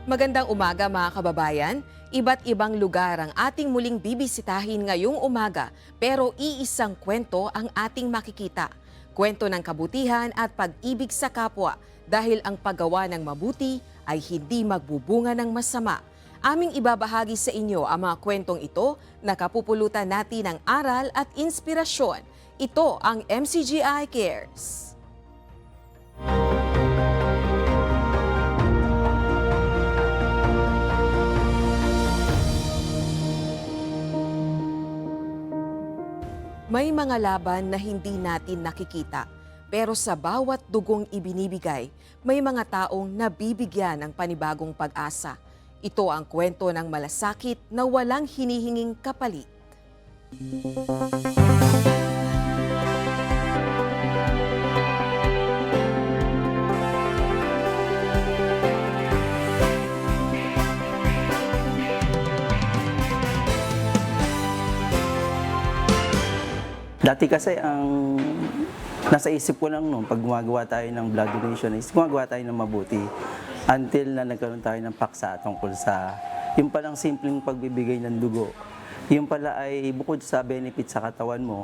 Magandang umaga mga kababayan. Iba't ibang lugar ang ating muling bibisitahin ngayong umaga pero iisang kwento ang ating makikita. Kwento ng kabutihan at pag-ibig sa kapwa dahil ang paggawa ng mabuti ay hindi magbubunga ng masama. Aming ibabahagi sa inyo ang mga kwentong ito na kapupulutan natin ng aral at inspirasyon. Ito ang MCGI Cares. May mga laban na hindi natin nakikita, pero sa bawat dugong ibinibigay, may mga taong nabibigyan ng panibagong pag-asa. Ito ang kwento ng malasakit na walang hinihinging kapalit. Dati kasi ang nasa isip ko lang noon, pag gumagawa tayo ng blood donation, is gumagawa tayo ng mabuti. Until na nagkaroon tayo ng paksa tungkol sa yung palang simpleng pagbibigay ng dugo. Yung pala ay bukod sa benefit sa katawan mo,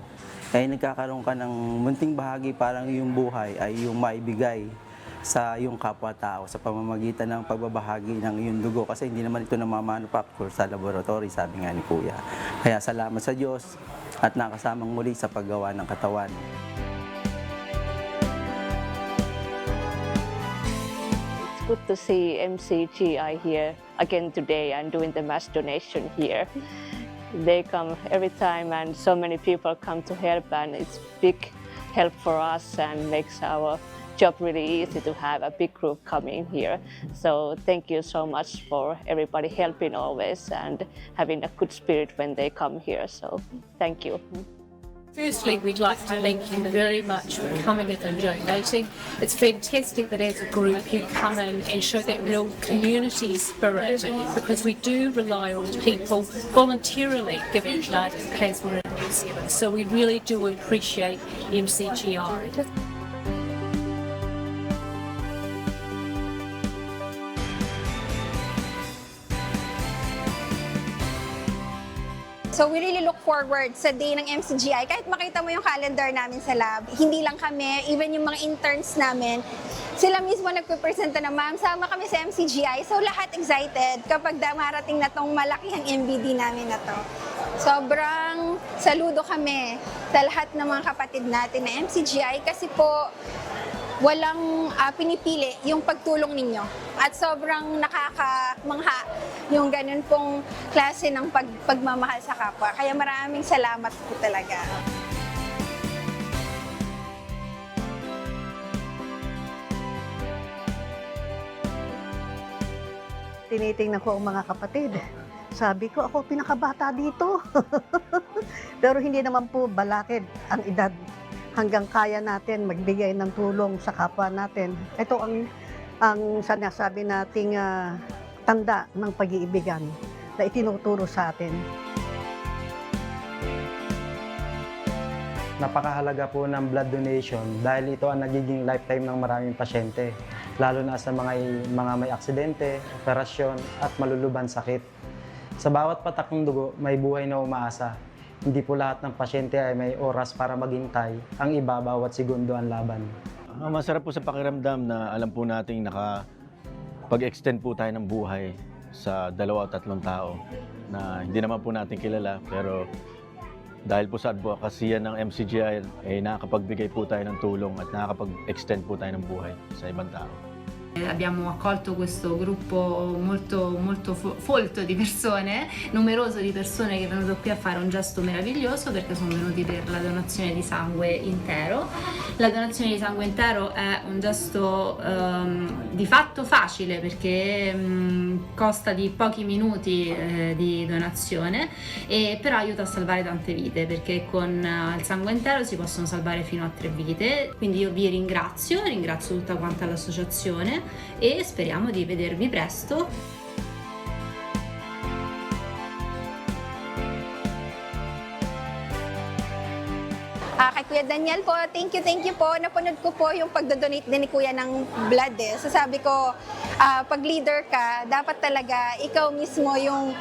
ay nagkakaroon ka ng munting bahagi, parang yung buhay ay yung maibigay sa yung kapwa-tao sa pamamagitan ng pagbabahagi ng iyong dugo, kasi hindi naman ito namamanufacture sa laboratory, sabi nga ni Kuya. Kaya salamat sa Diyos at nakasamang muli sa paggawa ng katawan. It's good to see MCGI here again today and doing the mass donation here. They come every time and so many people come to help, and it's big help for us and makes our job really easy to have a big group coming here. So thank you so much for everybody helping always and having a good spirit when they come here. So thank you. Firstly, we'd like to thank you very much for coming in and donating. It's fantastic that as a group you come in and show that real community spirit, because we do rely on people voluntarily giving blood in plasma in New Zealand. So we really do appreciate MCGI. So we really look forward sa day ng MCGI. Kahit makita mo yung calendar namin sa lab, hindi lang kami, even yung mga interns namin, sila mismo nagpe-presenta na, ma'am, sama kami sa MCGI. So lahat excited kapag marating na tong malakihang MBD namin na to. Sobrang saludo kami sa lahat ng mga kapatid natin na MCGI kasi po walang pinipili yung pagtulong ninyo. At sobrang nakakamangha yung ganun pong klase ng pagmamahal sa kapwa. Kaya maraming salamat po talaga. Tinitingnan ko ang mga kapatid. Sabi ko, ako pinakabata dito. Pero hindi naman po balakid ang edad. Hanggang kaya natin magbigay ng tulong sa kapwa natin. Ito ang sinasabi nating tanda ng pag-iibigan na itinuturo sa atin. Napakahalaga po ng blood donation dahil ito ang nagiging lifetime ng maraming pasyente, lalo na sa mga may aksidente, operasyon at malulubhan sakit. Sa bawat patak ng dugo, may buhay na umaasa. Hindi po lahat ng pasyente ay may oras para maghintay. Ang iba, bawat segundo ang laban. Masarap po sa pakiramdam na alam po nating nakapag-extend po tayo ng buhay sa 2 o 3 tao na hindi naman po natin kilala, pero dahil po sa advocacy ng MCGI ay nakakapagbigay po tayo ng tulong at nakakapag-extend po tayo ng buhay sa ibang tao. Abbiamo accolto questo gruppo molto folto di persone, numeroso di persone che è venuto qui a fare un gesto meraviglioso perché sono venuti per la donazione di sangue intero. La donazione di sangue intero è un gesto di fatto facile perché costa di pochi minuti di donazione, però aiuta a salvare tante vite perché con il sangue intero si possono salvare fino a 3 vite. Quindi io vi ringrazio tutta quanta l'associazione e speriamo di vedervi presto. Kay Kuya Daniel po, thank you po. Napanood ko po yung pagdodonate din ni Kuya ng blood eh. So sabi ko, pag leader ka, dapat talaga ikaw mismo yung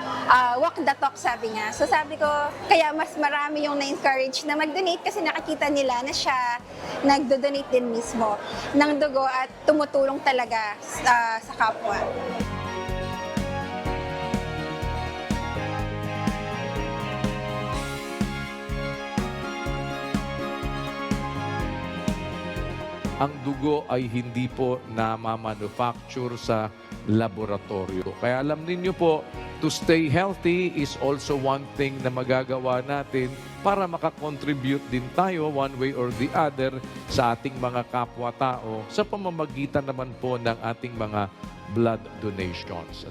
walk the talk, sabi niya. So sabi ko, kaya mas marami yung na-encourage na mag-donate kasi nakakita nila na siya nagdo-donate din mismo ng dugo at tumutulong talaga sa kapwa. Ang dugo ay hindi po na-manufacture sa laboratorio. Kaya alam ninyo po, to stay healthy is also one thing na magagawa natin para makakontribute din tayo one way or the other sa ating mga kapwa-tao sa pamamagitan naman po ng ating mga blood donations.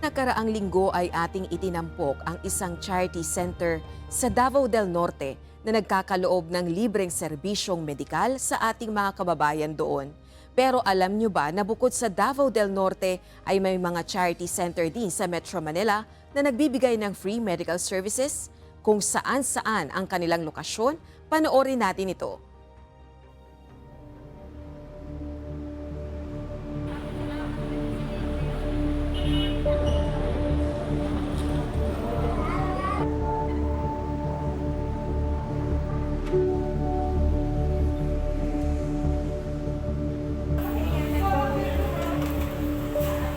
Nakaraang linggo ay ating itinampok ang isang charity center sa Davao del Norte na nagkakaloob ng libreng serbisyong medikal sa ating mga kababayan doon. Pero alam nyo ba na bukod sa Davao del Norte ay may mga charity center din sa Metro Manila na nagbibigay ng free medical services? Kung saan-saan ang kanilang lokasyon, panoorin natin ito.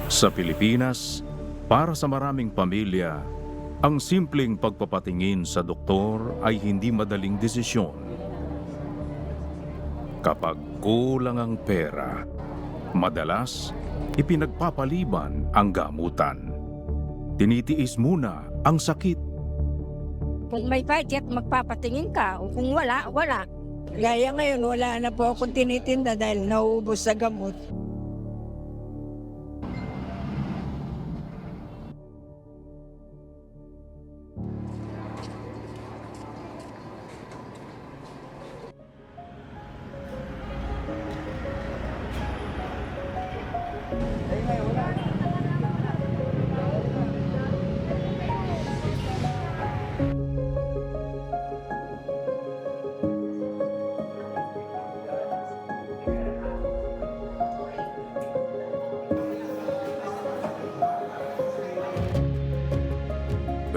Sa Pilipinas, para sa maraming pamilya, ang simpleng pagpapatingin sa doktor ay hindi madaling desisyon. Kapag kulang ang pera, madalas ipinagpapaliban ang gamutan. Tinitiis muna ang sakit. Kung may budget, magpapatingin ka. O kung wala, wala. Gaya ngayon, wala na po akong tinitinda dahil nauubos sa gamot.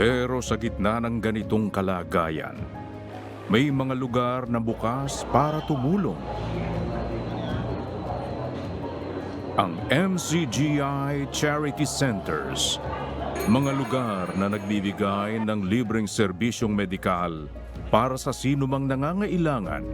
Pero sa gitna ng ganitong kalagayan, may mga lugar na bukas para tumulong. Ang MCGI Charity Centers, mga lugar na nagbibigay ng libreng serbisyong medikal para sa sinumang nangangailangan.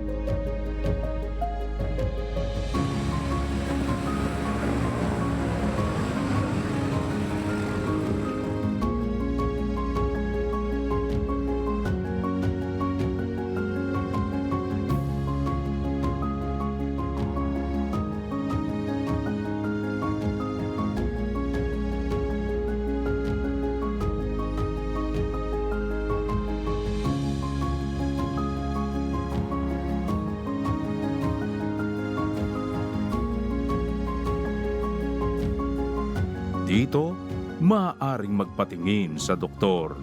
Dito, maaaring magpatingin sa doktor,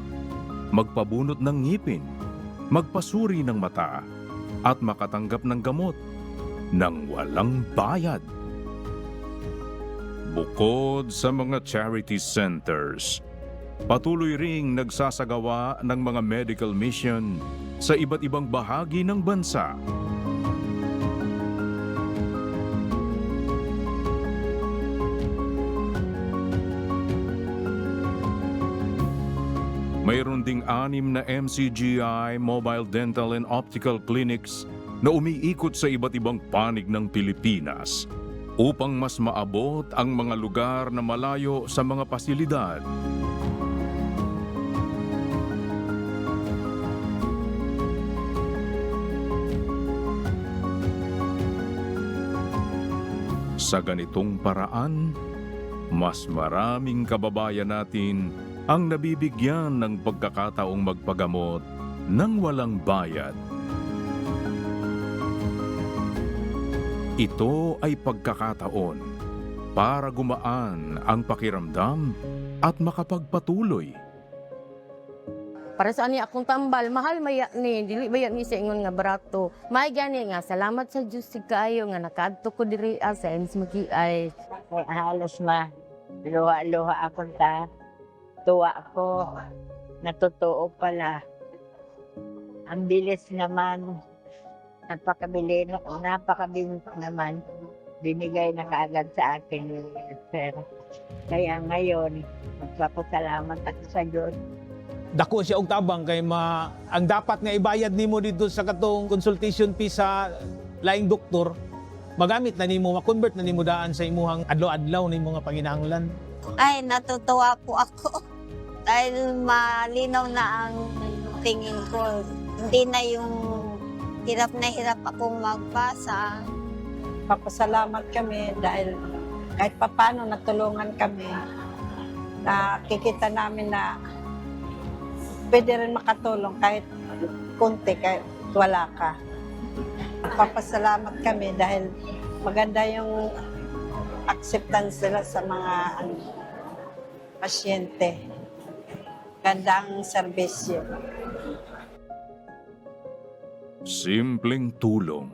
magpabunot ng ngipin, magpasuri ng mata, at makatanggap ng gamot nang walang bayad. Bukod sa mga charity centers, patuloy ring nagsasagawa ng mga medical mission sa iba't ibang bahagi ng bansa. Mayroon ding 6 na MCGI Mobile Dental and Optical Clinics na umiikot sa iba't ibang panig ng Pilipinas upang mas maabot ang mga lugar na malayo sa mga pasilidad. Sa ganitong paraan, mas maraming kababayan natin ang nabibigyan ng pagkakataong magpagamot nang walang bayad. Ito ay pagkakataon para gumaan ang pakiramdam at makapagpatuloy. Para sa ani akong tambal, mahal maya ni, dili maya ni sa ingon nga barato. May gani nga, salamat sa Diyos si kayo nga nakadto ko diri sa MCGI. Ay halos luha-luha ako ta. Tuwa ako. Natotoo pala. Ang bilis naman. Napakabilis naman. Binigay na kaagad sa akin yung pera. Kaya ngayon, magpapasalamat ako sa Diyos. Dako siya og tabang kay ang dapat nga ibayad nimo dito sa katong consultation fee sa laing doktor, magamit na nimo, ma-convert na nimo daan sa imuhang adlaw-adlaw nimo nga panginahanglan. Ay, natutuwa po ako dahil malinaw na ang tingin ko. Hindi na yung hirap na hirap akong magbasa. Papasalamat kami dahil kahit papano natulungan kami. Nakikita namin na pwede rin makatulong kahit konti, kahit wala ka. Papasalamat kami dahil maganda yung acceptance nila sa mga pasyente. Gandang serbisyo. Simpleng tulong,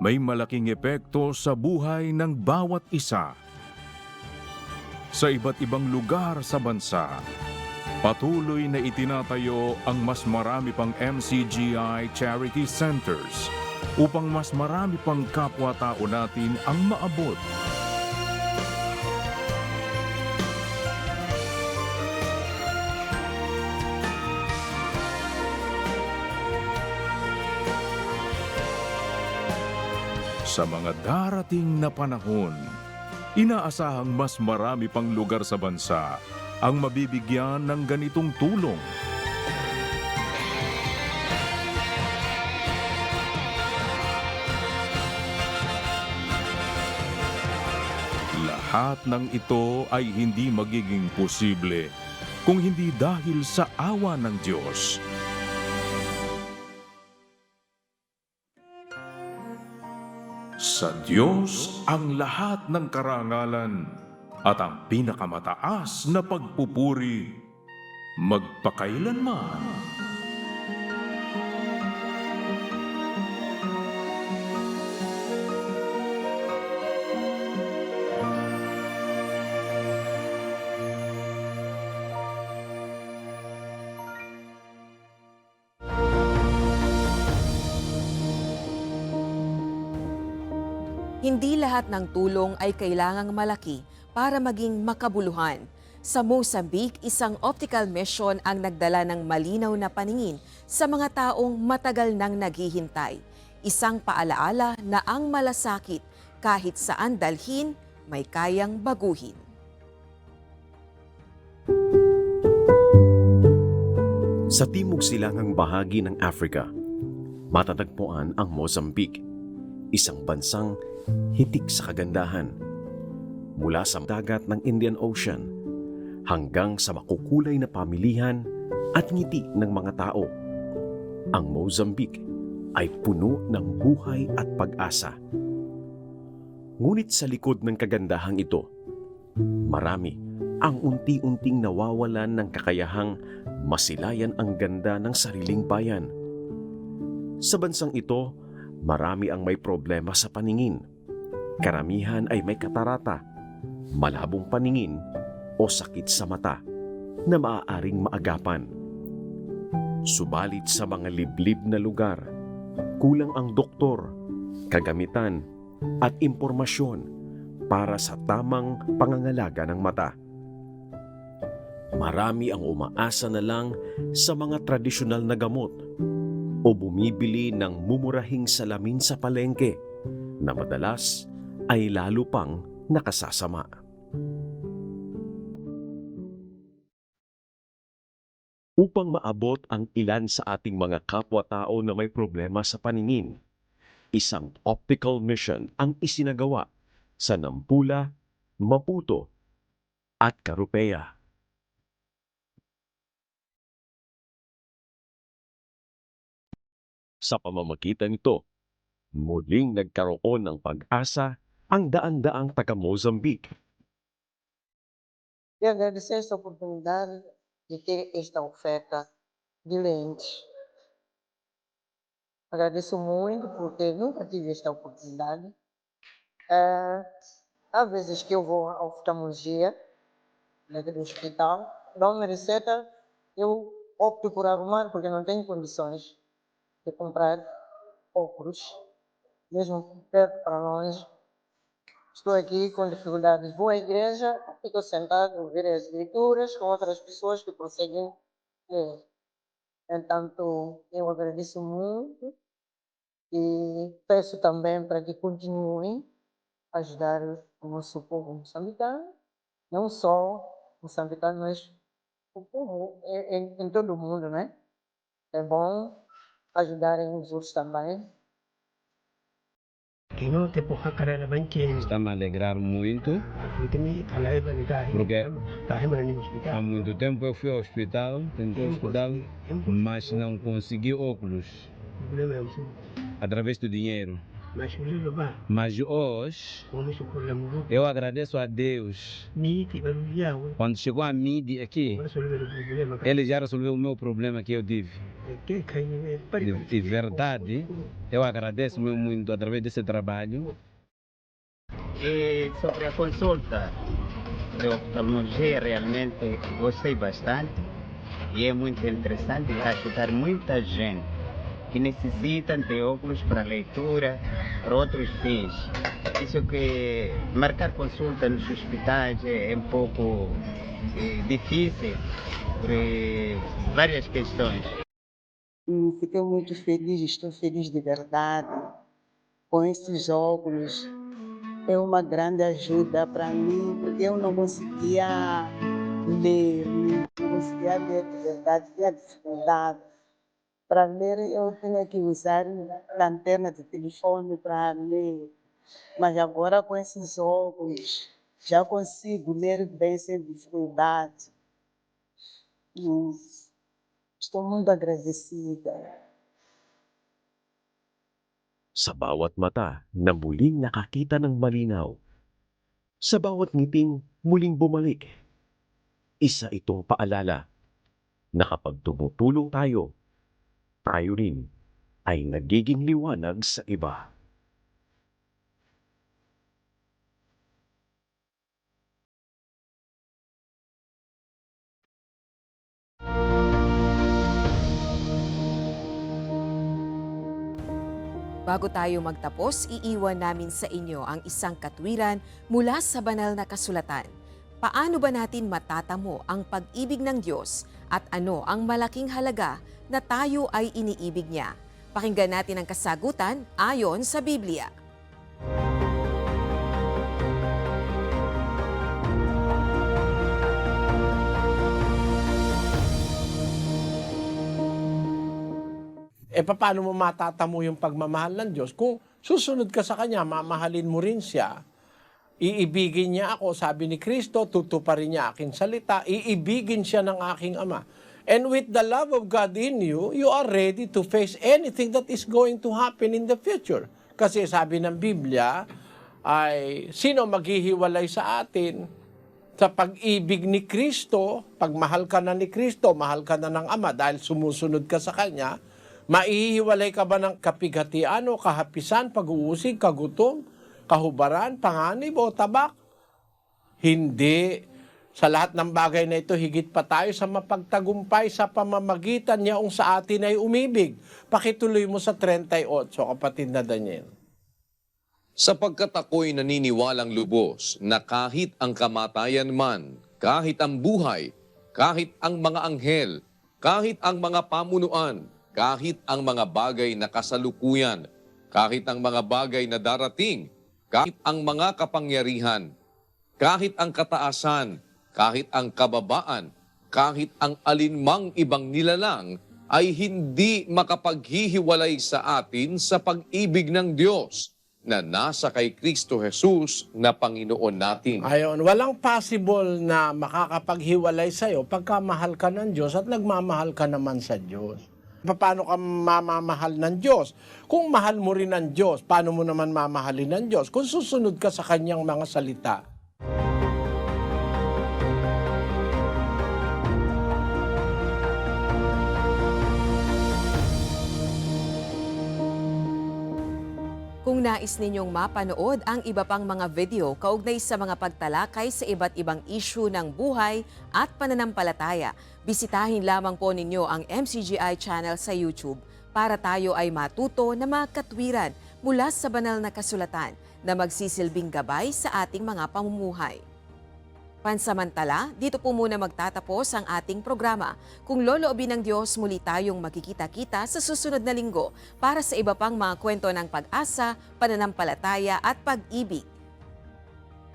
may malaking epekto sa buhay ng bawat isa. Sa iba't ibang lugar sa bansa, patuloy na itinatayo ang mas marami pang MCGI Charity Centers upang mas marami pang kapwa-tao natin ang maabot. Sa mga darating na panahon, inaasahang mas marami pang lugar sa bansa ang mabibigyan ng ganitong tulong. Lahat ng ito ay hindi magiging posible kung hindi dahil sa awa ng Diyos. Sa Diyos ang lahat ng karangalan at ang pinakamataas na pagpupuri magpakailanman. Hindi lahat ng tulong ay kailangang malaki para maging makabuluhan. Sa Mozambique, isang optical mission ang nagdala ng malinaw na paningin sa mga taong matagal nang naghihintay. Isang paalaala na ang malasakit kahit saan dalhin, may kayang baguhin. Sa timog silangang bahagi ng Africa, matatagpuan ang Mozambique, isang bansang hitik sa kagandahan. Mula sa dagat ng Indian Ocean hanggang sa makukulay na pamilihan at ngiti ng mga tao, ang Mozambique ay puno ng buhay at pag-asa. Ngunit sa likod ng kagandahang ito, marami ang unti-unting nawawalan ng kakayahang masilayan ang ganda ng sariling bayan. Sa bansang ito, marami ang may problema sa paningin. Karamihan ay may katarata, malabong paningin o sakit sa mata na maaaring maagapan. Subalit sa mga liblib na lugar, kulang ang doktor, kagamitan at impormasyon para sa tamang pangangalaga ng mata. Marami ang umaasa na lang sa mga tradisyonal na gamot o bumibili ng mumurahing salamin sa palengke na madalas ay lalo pang nakasasama. Upang maabot ang ilan sa ating mga kapwa-tao na may problema sa paningin, isang optical mission ang isinagawa sa Nampula, Maputo at Carupea. Sa pamamagitan nito, muling nagkaroon ng pag-asa ang daan-daang taga-Mozambique. E agradecer esta oportunidade de ter esta oferta de lentes. Agradeço muito porque nunca tive esta oportunidade. Há vezes que eu vou à oftalmologia, no hospital, dão uma receita, eu opto por arrumar porque não tenho condições de comprar óculos, mesmo perto para longe. Estou aqui com dificuldades. Vou à igreja, fico sentado a ouvir as leituras com outras pessoas que conseguem ler. Então, eu agradeço muito e peço também para que continuem a ajudar o nosso povo moçambicano, não só moçambicano, mas o povo em todo o mundo, né? É bom ajudarem os outros também. Está me a alegrar muito, porque há muito tempo eu fui ao hospital, tentei estudar, mas não consegui óculos, através do dinheiro. Mas hoje, eu agradeço a Deus. Quando chegou a MIDI aqui, ele já resolveu o meu problema que eu tive. De verdade, eu agradeço muito através desse trabalho. E sobre a consulta de oftalmologia, realmente gostei bastante e é muito interessante ajudar muita gente que necessitam de óculos para leitura, para outros fins. Isso que marcar consulta nos hospitais é um pouco difícil por várias questões. Fiquei muito feliz, estou feliz de verdade com esses óculos. É uma grande ajuda para mim, porque eu não conseguia ler, não conseguia ler de verdade, tinha dificuldade. Para ler, eu tinha que usar lanterna de telefone para ler. Mas agora, com esses óculos, já consigo ler bem sem dificuldade. Estou muito agradecida. Sa bawat mata na muling nakakita ng malinaw, sa bawat ngiting muling bumalik, isa itong paalala na kapag tumutulong tayo, tayo rin ay nagiging liwanag sa iba. Bago tayo magtapos, iiwan namin sa inyo ang isang katwiran mula sa banal na kasulatan. Paano ba natin matatamo ang pag-ibig ng Diyos at ano ang malaking halaga na tayo ay iniibig niya? Pakinggan natin ang kasagutan ayon sa Biblia. Paano mo matatamo yung pagmamahal ng Diyos? Kung susunod ka sa Kanya, mamahalin mo rin siya. Iibigin niya ako, sabi ni Kristo, tutuparin niya aking salita, iibigin siya ng aking Ama. And with the love of God in you, you are ready to face anything that is going to happen in the future. Kasi sabi ng Biblia, ay sino maghihiwalay sa atin sa pag-ibig ni Kristo, pag mahal ka na ni Kristo, mahal ka na ng Ama dahil sumusunod ka sa Kanya, maihiwalay ka ba ng kapighatian o kahapisan, pag-uusig, kagutom, kahubaran, panganib o tabak? Hindi. Sa lahat ng bagay na ito, higit pa tayo sa mapagtagumpay sa pamamagitan niya kung sa atin ay umibig. Pakituloy mo sa 38, kapatid na Daniel. Sapagkat ako'y naniniwalang lubos na kahit ang kamatayan man, kahit ang buhay, kahit ang mga anghel, kahit ang mga pamunuan, kahit ang mga bagay na kasalukuyan, kahit ang mga bagay na darating, kahit ang mga kapangyarihan, kahit ang kataasan, kahit ang kababaan, kahit ang alinmang ibang nilalang, ay hindi makapaghihiwalay sa atin sa pag-ibig ng Diyos na nasa kay Kristo Jesus na Panginoon natin. Ayon, walang possible na makakapaghiwalay sa'yo pagka mahal ka ng Diyos at nagmamahal ka naman sa Diyos. Paano ka mamamahal ng Diyos? Kung mahal mo rin ng Diyos, paano mo naman mamahalin ng Diyos? Kung susunod ka sa kanyang mga salita. Kung nais ninyong mapanood ang iba pang mga video kaugnay sa mga pagtalakay sa iba't ibang issue ng buhay at pananampalataya, bisitahin lamang po ninyo ang MCGI channel sa YouTube para tayo ay matuto na mga katwiran mula sa banal na kasulatan na magsisilbing gabay sa ating mga pamumuhay. Pansamantala, dito po muna magtatapos ang ating programa. Kung loloobin ng Diyos, muli tayong magkikita-kita sa susunod na linggo para sa iba pang mga kwento ng pag-asa, pananampalataya at pag-ibig.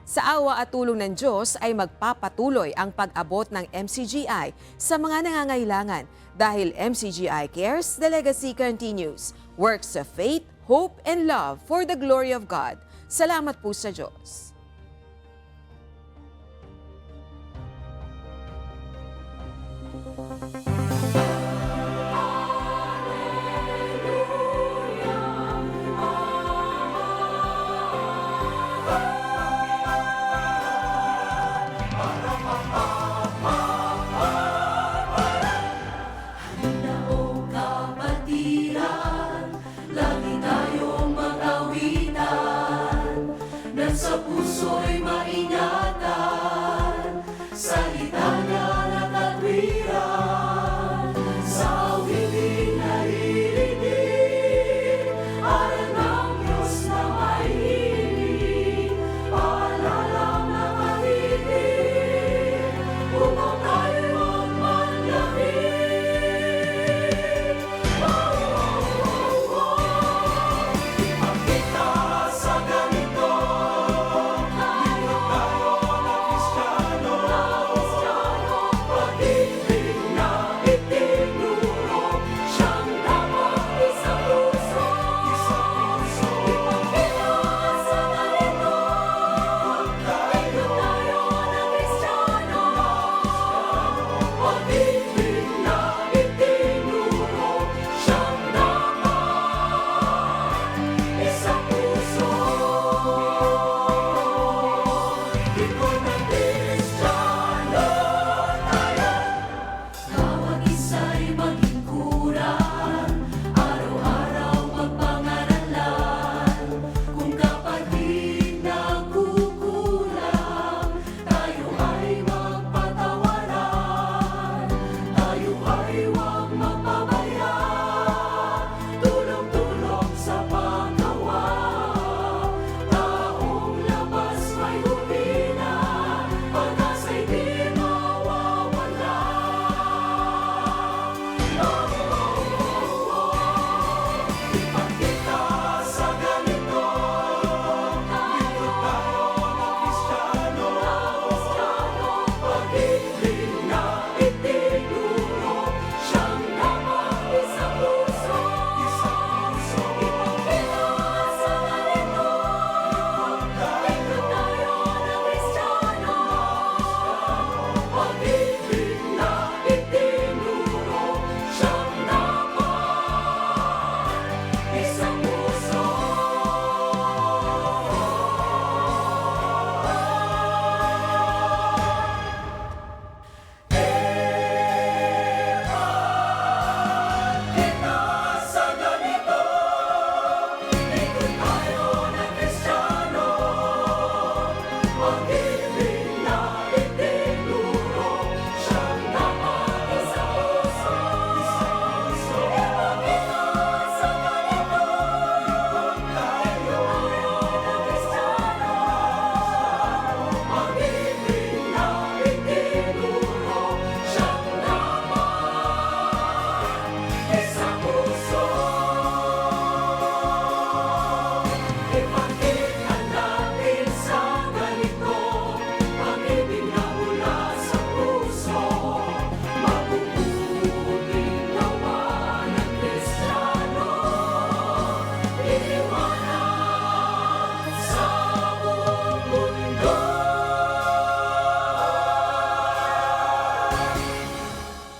Sa awa at tulong ng Diyos ay magpapatuloy ang pag-abot ng MCGI sa mga nangangailangan dahil MCGI cares, the legacy continues. Works of faith, hope, and love for the glory of God. Salamat po sa Diyos. Lagi tayong mag-awitan, nang sa puso'y maingat.